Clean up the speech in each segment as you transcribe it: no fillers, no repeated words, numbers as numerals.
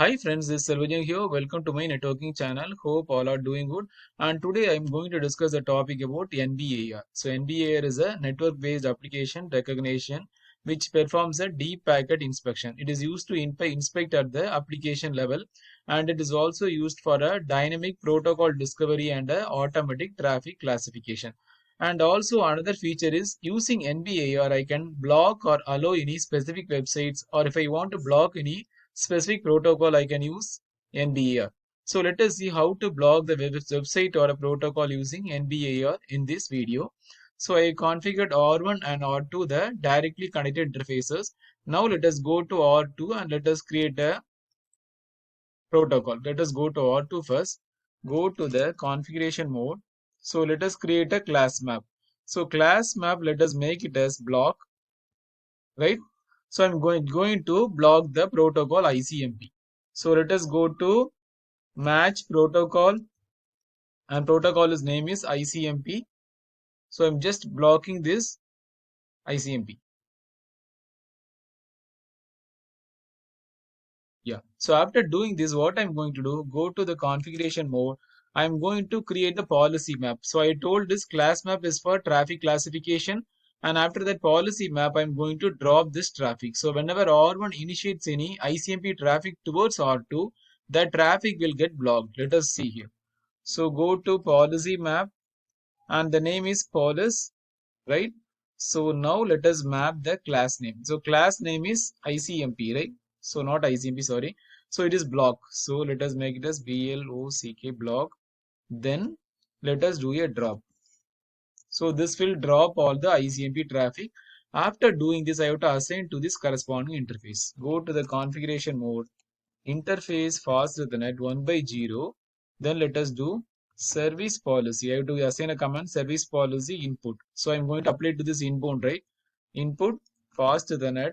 Hi friends, this is Selvajang here. Welcome to my networking channel. Hope all are doing good. And today I am going to discuss the topic about NBAR. So NBAR is a network-based application recognition which performs a deep packet inspection. It is used to inspect at the application level, and it is also used for a dynamic protocol discovery and a automatic traffic classification. And also another feature is using NBAR I can block or allow any specific websites, or if I want to block any specific protocol I can use NBAR. So let us see how to block the website or a protocol using NBAR in this video. So I configured R1 and R2 the directly connected interfaces. Now let us go to R2 and let us create a protocol. Let us go to R2 first. Go to the configuration mode. So let us create a class map. So class map, let us make it as block, right? So I'm going to block the protocol ICMP. So let us go to match protocol, and protocol's name is ICMP. So I'm just blocking this ICMP. Yeah. So after doing this, what I'm going to do, go to the configuration mode. I'm going to create the policy map. So I told this class map is for traffic classification. And after that policy map, I'm going to drop this traffic. So whenever R1 initiates any ICMP traffic towards R2, that traffic will get blocked. Let us see here. So go to policy map, and the name is police, right? So now let us map the class name. So class name is ICMP, right? So not ICMP, sorry. So it is block. So let us make it as BLOCK block. Then let us do a drop. So this will drop all the ICMP traffic. After doing this, I have to assign to this corresponding interface. Go to the configuration mode, interface fast Ethernet 1/0. Then let us do service policy. I have to assign a command service policy input. So I'm going to apply to this inbound, right? Input fast Ethernet.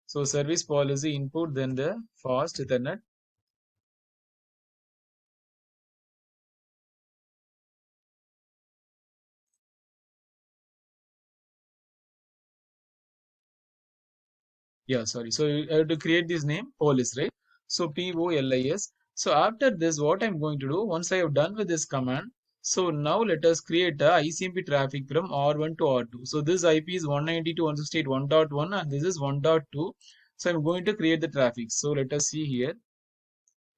So service policy input, then the fast Ethernet. Yeah, sorry. So I have to create this name police, right? So POLIS. So after this, what I'm going to do, once I have done with this command, so now let us create a ICMP traffic from R1 to R2. So this IP is 192.168.1.1 and this is 1.2. So I'm going to create the traffic. So let us see here,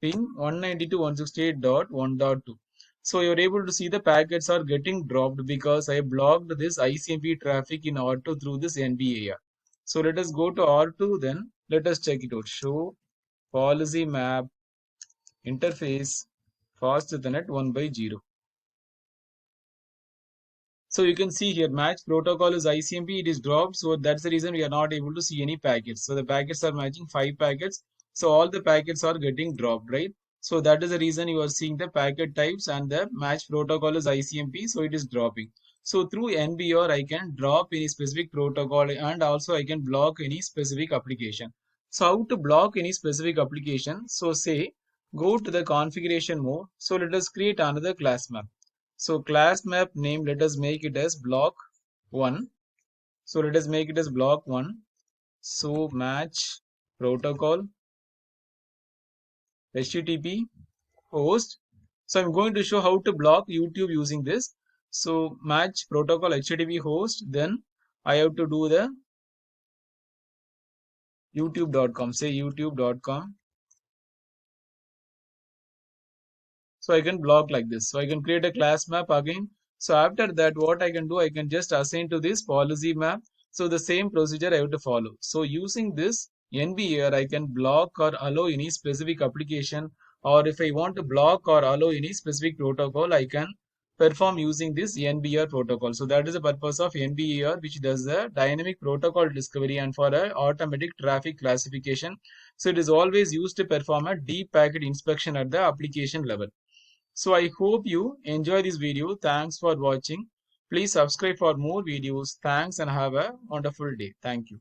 ping 192.168.1.2. So you're able to see the packets are getting dropped because I blocked this ICMP traffic in R2 through this NBAR. So let us go to R2, then let us check it out. Show policy map interface fast Ethernet 1/0. So you can see here match protocol is ICMP, it is dropped. So that's the reason we are not able to see any packets. So the packets are matching 5 packets. So all the packets are getting dropped, right? So that is the reason you are seeing the packet types, and the match protocol is ICMP. So it is dropping. So through NBR, I can drop any specific protocol, and also I can block any specific application. So how to block any specific application? So say go to the configuration mode. So let us create another class map. So class map name, let us make it as block 1. So let us make it as block 1. So match protocol HTTP host. So I'm going to show how to block YouTube using this. So match protocol HTTP host. Then I have to do the youtube.com. Say youtube.com. So I can block like this. So I can create a class map again. So after that, what I can do, I can just assign to this policy map. So the same procedure I have to follow. So using this NBAR, I can block or allow any specific application, or if I want to block or allow any specific protocol, I can perform using this NBAR protocol. So that is the purpose of NBAR, which does the dynamic protocol discovery and for a automatic traffic classification. So it is always used to perform a deep packet inspection at the application level. So I hope you enjoy this video. Thanks for watching. Please subscribe for more videos. Thanks and have a wonderful day. Thank you.